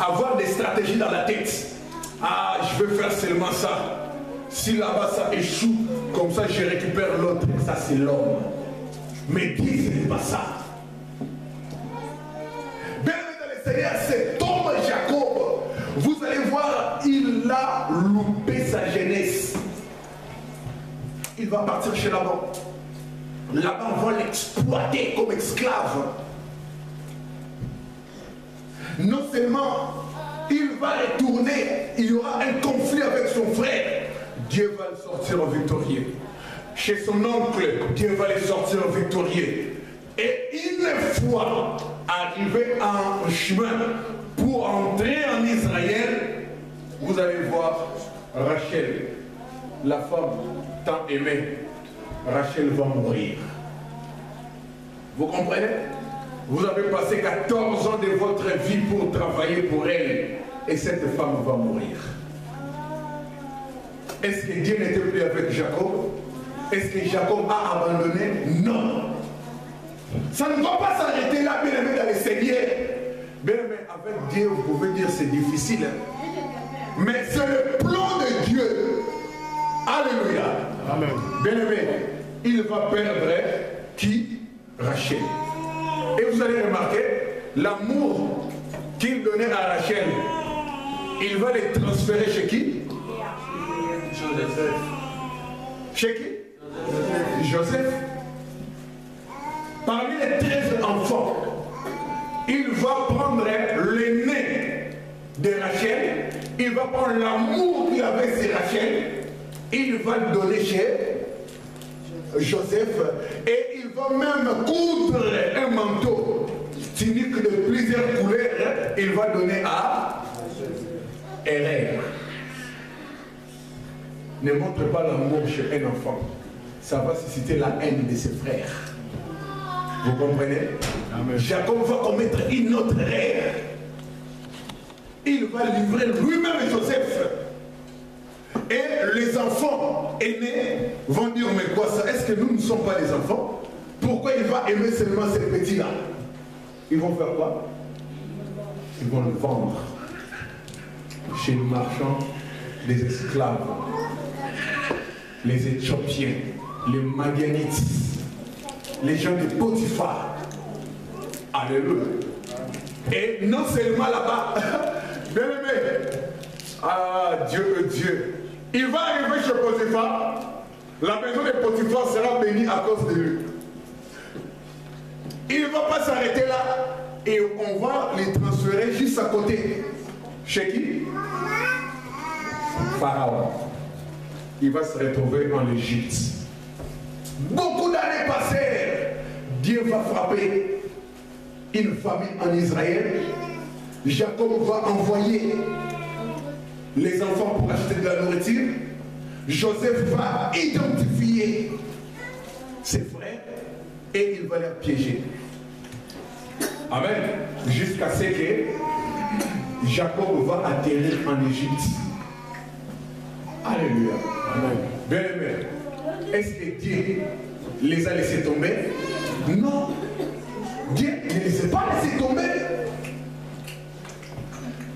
avoir des stratégies dans la tête. Ah, je vais faire seulement ça. Si là-bas ça échoue, comme ça je récupère l'autre. Ça c'est l'homme. Mais Dieu, ce n'est pas ça. Bien dans le Seigneur, cet homme Jacob, vous allez voir, il a loupé sa jeunesse. Il va partir chez Laban. Laban va l'exploiter comme esclave. Non seulement il va retourner, il y aura un conflit avec son frère, Dieu va le sortir victorieux. Chez son oncle, Dieu va le sortir victorieux. Et une fois arrivé en chemin pour entrer en Israël, vous allez voir Rachel, la femme tant aimée. Rachel va mourir. Vous comprenez? Vous avez passé 14 ans de votre vie pour travailler pour elle. Et cette femme va mourir. Est-ce que Dieu n'était plus avec Jacob? Est-ce que Jacob a abandonné? Non. Ça ne va pas s'arrêter là, bien aimé, dans le Seigneur. Bien aimé, avec Dieu, vous pouvez dire c'est difficile. Mais c'est le plan de Dieu. Alléluia. Amen. Bien aimé, il va perdre qui? Rachel. Et vous allez remarquer, l'amour qu'il donnait à Rachel, il va les transférer chez qui? Joseph. Chez qui? Joseph. Parmi les 13 enfants, il va prendre l'aîné de Rachel, il va prendre l'amour qu'il avait sur Rachel, il va le donner chez Joseph, et il va même coudre un manteau tunique de plusieurs couleurs, il va donner à Hérène. Ne montre pas l'amour chez un enfant, ça va susciter la haine de ses frères. Vous comprenez? Amen. Jacob va commettre une autre erreur. Il va livrer lui-même Joseph. Et les enfants aînés vont dire, mais quoi ça? Est-ce que nous ne sommes pas les enfants? Pourquoi il va aimer seulement ces petits-là? Ils vont faire quoi? Ils vont le vendre chez les marchands des esclaves, les Éthiopiens, les Madianites, les gens de Potiphar. Alléluia. Et non seulement là-bas, bien aimé, ah Dieu, Dieu, il va arriver chez Potiphar, la maison de Potiphar sera bénie à cause de lui. Il ne va pas s'arrêter là et on va les transférer juste à côté. Chez qui? Pharaon. Il va se retrouver en Égypte. Beaucoup d'années passées, Dieu va frapper une famille en Israël. Jacob va envoyer les enfants pour acheter de la nourriture. Joseph va identifier ses frères et il va les piéger. Amen. Jusqu'à ce que Jacob va atterrir en Égypte. Alléluia. Amen. Bien aimé, est-ce que Dieu les a laissés tomber? Non. Dieu ne les a pas laissés tomber.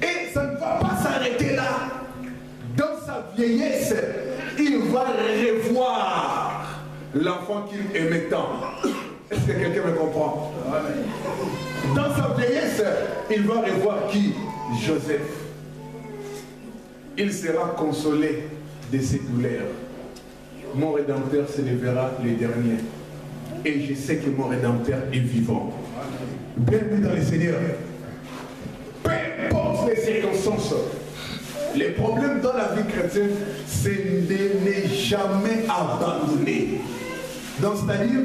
Et ça ne va pas s'arrêter là. Dans sa vieillesse, il va revoir l'enfant qu'il aimait tant. Est-ce que quelqu'un me comprend? Dans sa vieillesse, il va revoir qui? Joseph. Il sera consolé de ses douleurs. Mon Rédempteur se lèvera le dernier. Et je sais que mon Rédempteur est vivant. Bienvenue dans le Seigneur. Peu importe les circonstances, les problèmes dans la vie chrétienne, c'est de ne jamais abandonner. Donc, c'est-à-dire,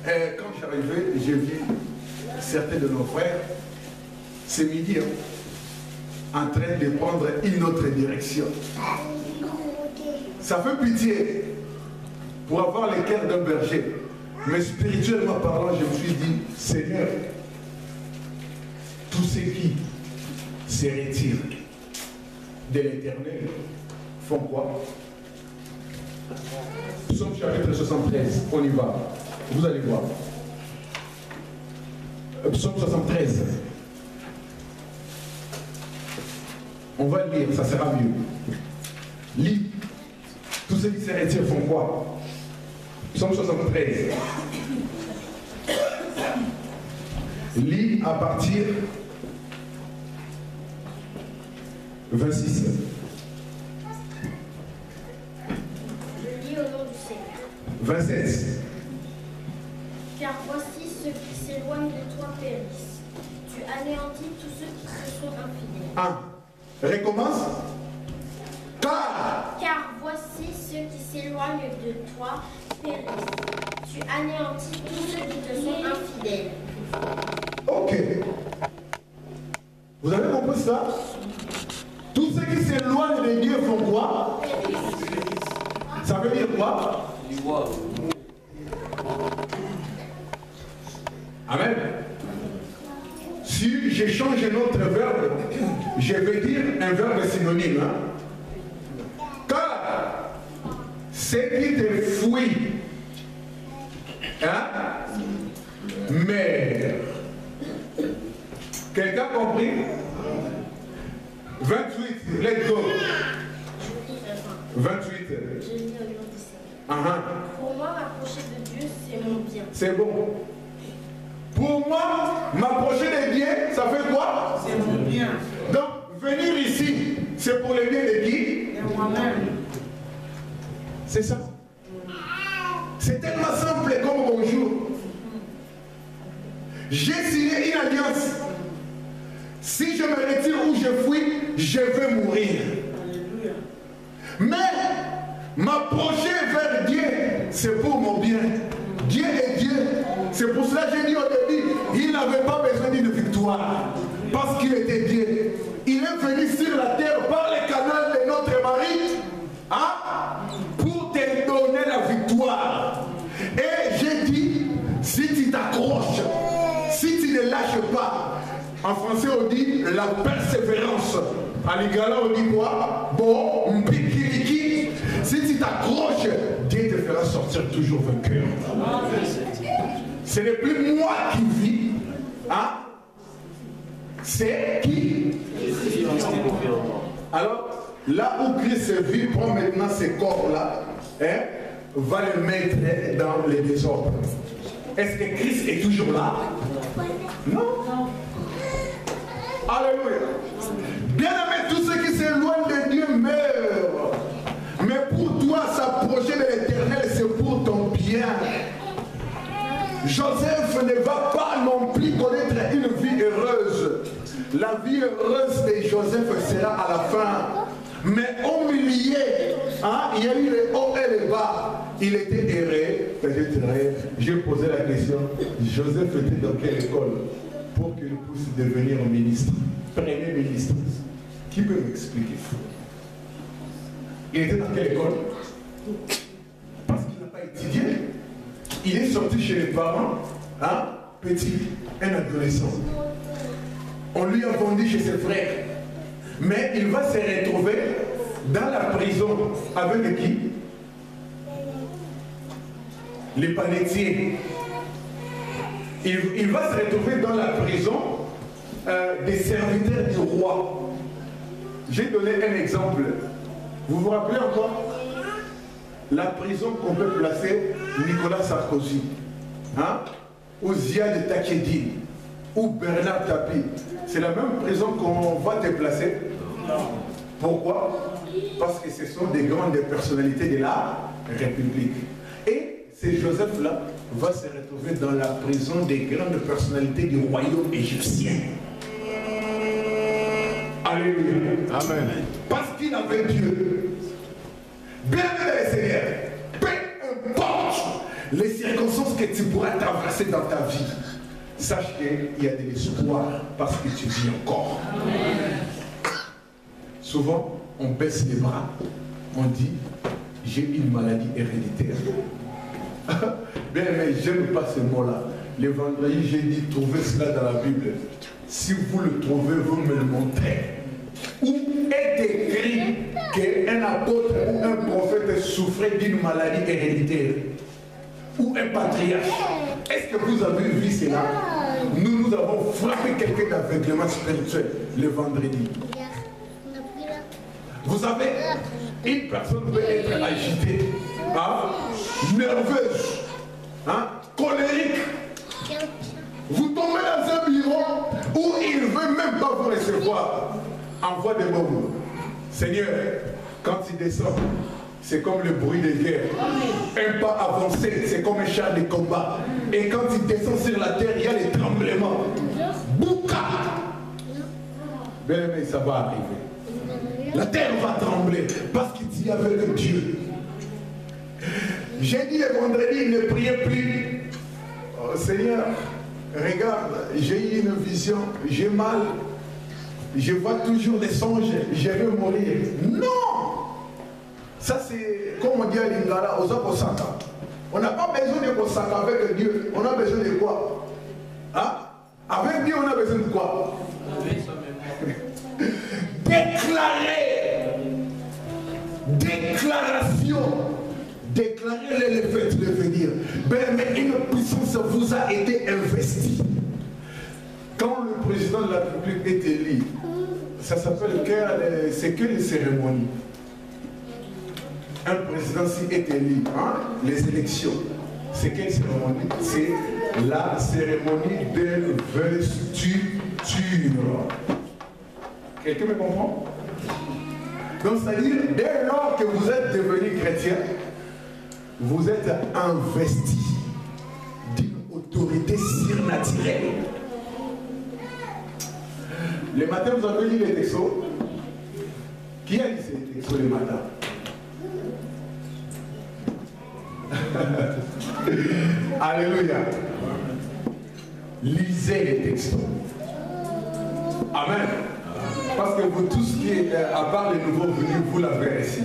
quand je suis arrivé, j'ai vu certains de nos frères, ce midi, en train de prendre une autre direction. Ça fait pitié pour avoir le cœur d'un berger. Mais spirituellement parlant, je me suis dit, Seigneur, tous ceux qui se retirent de l'éternel font quoi? Psaume chapitre 73, on y va. Vous allez voir. Psaume 73. On va lire, ça sera mieux. Lis. Tous ceux qui se retirent font quoi? Psaume 73. Lis à partir 26. Je lis au nom du Seigneur. 27. Car voici ceux qui s'éloignent de toi périssent. Tu anéantis tous ceux qui se sont infidèles. 1. Recommence. Car voici ceux qui s'éloignent de toi périssent. Tu anéantis tous ceux qui te sont infidèles. Ok. Vous avez compris ça? Tous ceux qui s'éloignent de Dieu font quoi? Ça veut dire quoi? Amen. Si j'échange un autre verbe, je vais dire un verbe synonyme. Hein? Car ceux qui te fuient, hein? Mais quelqu'un a compris? 28, let's go. 28. Je lis au nom du Seigneur. Pour moi, m'approcher de Dieu, c'est mon bien. C'est bon. Pour moi, m'approcher de Dieu, ça fait quoi? C'est mon bien. Donc, venir ici, c'est pour le bien de qui? De moi-même. C'est ça. C'est tellement simple comme bonjour. J'ai signé une alliance. Si je me retire ou je fuis, je vais mourir. Alléluia. Mais m'approcher vers Dieu, c'est pour mon bien. Dieu est Dieu. C'est pour cela que j'ai dit au début, il n'avait pas besoin d'une victoire. Parce qu'il était Dieu. Il est venu sur la terre par le canal de notre mari, hein, pour te donner la victoire. Et j'ai dit, si tu t'accroches, si tu ne lâches pas, en français on dit la persévérance. À l'Igala on dit quoi? Bon, mpikiriki. Si tu t'accroches, Dieu te fera sortir toujours vainqueur. Ce n'est plus moi qui vis, hein? C'est qui? Alors, là où Christ vit, prend maintenant ces corps-là, hein, va les mettre dans les désordres. Est-ce que Christ est toujours là? Non. Alléluia. Bien aimé, tous ceux qui s'éloignent de Dieu meurent. Mais pour toi, s'approcher de l'Éternel, c'est pour ton bien. Joseph ne va pas non plus connaître une vie heureuse. La vie heureuse de Joseph sera à la fin. Mais au milieu, hein, il y a eu les hauts et les bas. Il était erré, peut-être erré. J'ai posé la question, Joseph était dans quelle école pour qu'il puisse devenir ministre, premier ministre? Qui peut m'expliquer? Il était dans quelle école? Parce qu'il n'a pas étudié. Il est sorti chez les parents, hein, petit, un adolescent. On lui a vendu chez ses frères. Mais il va se retrouver dans la prison avec qui? Les panetiers. Il va se retrouver dans la prison des serviteurs du roi. J'ai donné un exemple. Vous vous rappelez encore? La prison qu'on peut placer Nicolas Sarkozy, hein? Ou Ziad Takieddine, ou Bernard Tapie. C'est la même prison qu'on va te placer. Pourquoi? Parce que ce sont des grandes personnalités de la République. Et ce Joseph-là va se retrouver dans la prison des grandes personnalités du royaume égyptien. Alléluia. Amen. Parce qu'il avait Dieu. Bien aimé le Seigneur, peu importe les circonstances que tu pourras traverser dans ta vie, sache qu'il y a de l'espoir parce que tu vis encore. Amen. Souvent, on baisse les bras, on dit, j'ai une maladie héréditaire. Bien, mais j'aime pas ce mot-là. Le vendredi, j'ai dit, trouvez cela dans la Bible. Si vous le trouvez, vous me le montrez. Où est écrit qu'un apôtre ou un prophète souffrait d'une maladie héréditaire? Ou un patriarche? Est-ce que vous avez vu cela? Nous avons frappé quelqu'un d'aveuglement spirituel le vendredi. Vous savez, une personne peut être agitée, hein, nerveuse, hein, colérique. Vous tombez dans un bureau où il ne veut même pas vous recevoir. Envoie des bombes. Seigneur, quand il descend, c'est comme le bruit des guerres. Un pas avancé, c'est comme un char de combat. Et quand il descend sur la terre, il y a les tremblements. Bouka! Bien aimé, ça va arriver. La terre va trembler parce qu'il dit avec Dieu. J'ai dit le vendredi, ne priez plus. Oh, Seigneur, regarde, j'ai eu une vision, j'ai mal. Je vois toujours des songes, je vais mourir. Non! Ça c'est, comme on dit à Lingala, aux Osaka. On n'a pas besoin de Osaka avec Dieu. On a besoin de quoi? Hein? Avec Dieu, on a besoin de quoi? Déclarer. Déclaration. Déclarer les faits, je veux dire. Mais une puissance vous a été investie. Quand le président de la République est élu, ça s'appelle c'est que les cérémonies. Un président s'il est élu, hein, les élections, c'est quelle cérémonie? C'est la cérémonie d'investiture. Quelqu'un me comprend? Donc c'est-à-dire, dès lors que vous êtes devenu chrétien, vous êtes investi d'une autorité surnaturelle. Le matin, vous avez lu les textos. Qui a lu ces textos le matin? Alléluia. Lisez les textos. Amen. Parce que vous tous qui êtes, à part les nouveaux venus, vous l'avez reçu.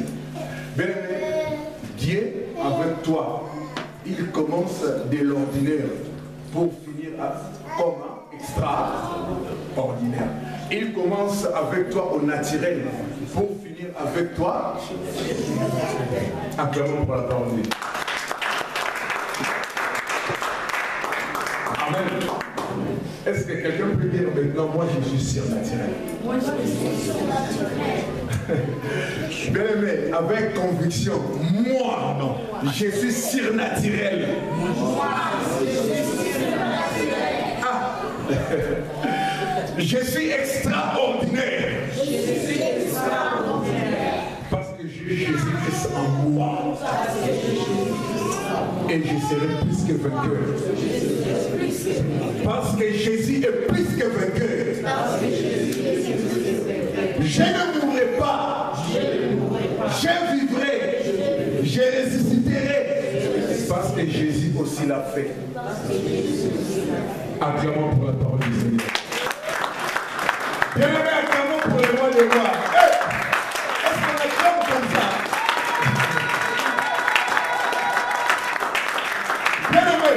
Bien aimé, Dieu avec toi, il commence de l'ordinaire pour finir comme extraordinaire. Il commence avec toi au naturel pour finir avec toi. Acclamons pour la parole de Dieu. Amen. Est-ce que quelqu'un peut dire maintenant, moi je suis surnaturel? Moi je suis surnaturel. Bien aimé, avec conviction, moi non, je suis surnaturel. Moi je suis surnaturel. Ah. Je suis extraordinaire. Je suis extraordinaire. Parce que j'ai Jésus-Christ en moi. Et je serai plus que vainqueur. Parce que Jésus est plus que vainqueur. Je ne mourrai pas. Je vivrai. Je ressusciterai. Parce que Jésus aussi l'a fait. Acclamons pour la parole du Seigneur. Bien aimé, acclamons pour le roi des rois. Est-ce qu'on acclame comme ça? Bien aimé,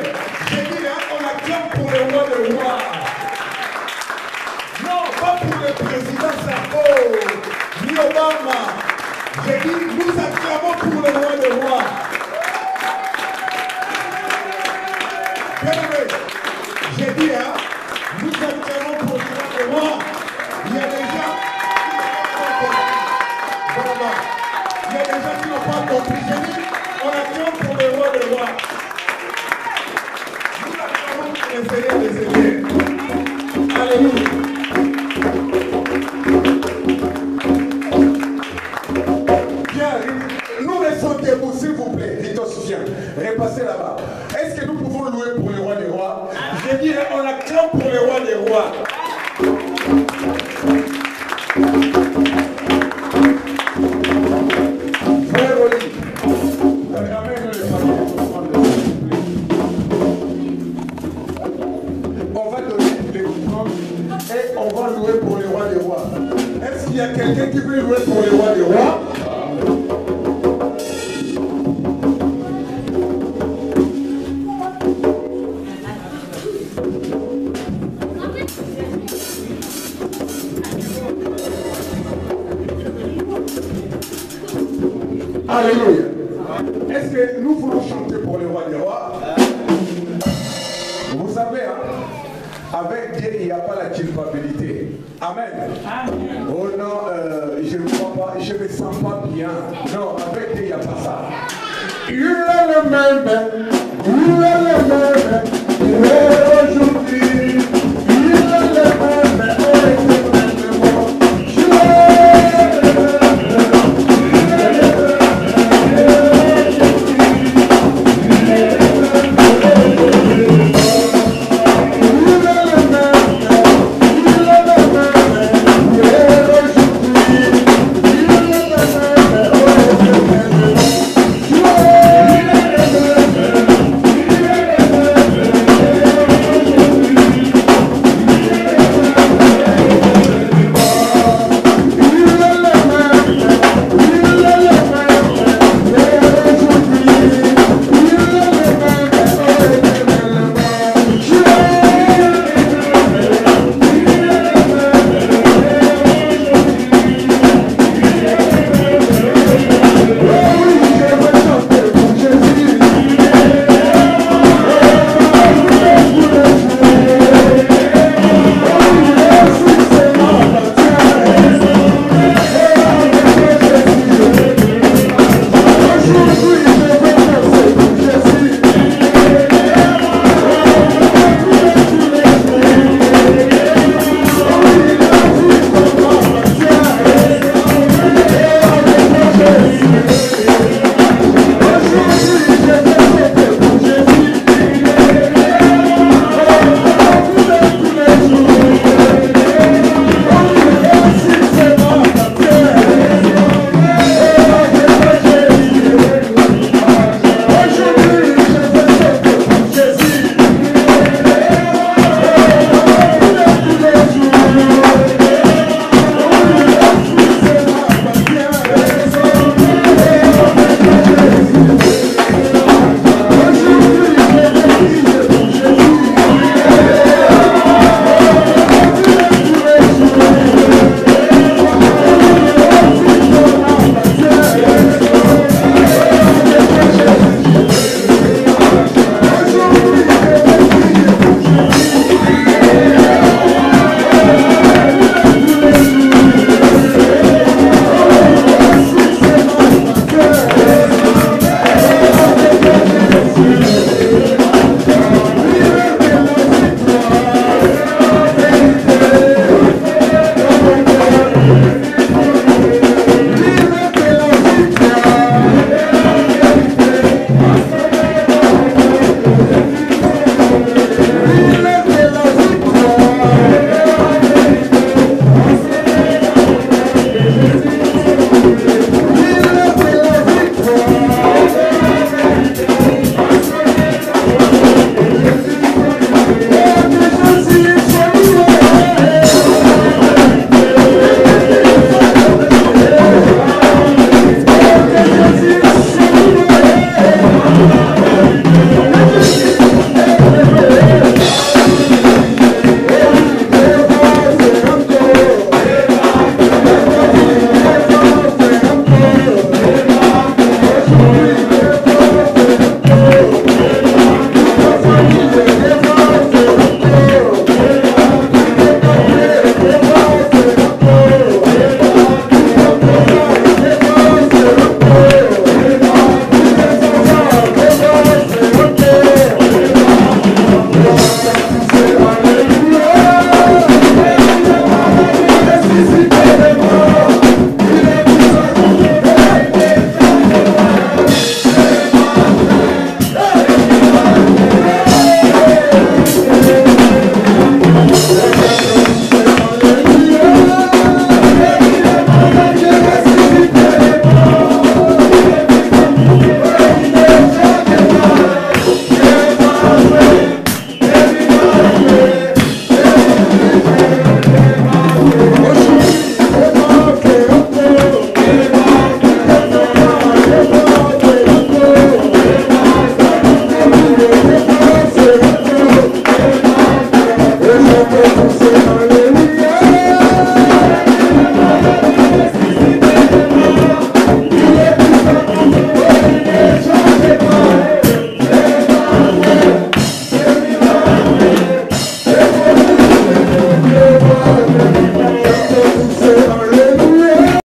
j'ai dit là, on acclame pour le roi des rois. Non, pas pour le président Sarko, ni Obama. J'ai dit, nous acclamons pour le roi des rois. Bien aimé, j'ai dit, hein, nous acclamons pour le roi des rois. Il y a des gens qui n'ont pas compris. J'ai dit, on acclame pour le roi des rois. Nous acclamons pour les Seigneurs des Seigneurs. Alléluia. Bien, nous restons debout, s'il vous plaît. Ritos, viens, repassez là-bas. Est-ce que nous pouvons louer pour le roi des rois? J'ai dit, on acclame pour le roi des rois. Frère Oli, ramène les familles. On va donner les offrandes et on va louer pour le roi des rois. Est-ce qu'il y a quelqu'un qui veut louer pour le roi des rois? Alléluia. Est-ce que nous voulons chanter pour le roi des rois? Vous savez, hein, avec Dieu, il n'y a pas la culpabilité. Amen. Amen. Oh non, je ne crois pas. je me sens pas bien. Non, avec Dieu, il n'y a pas ça. You remember, you remember, you remember.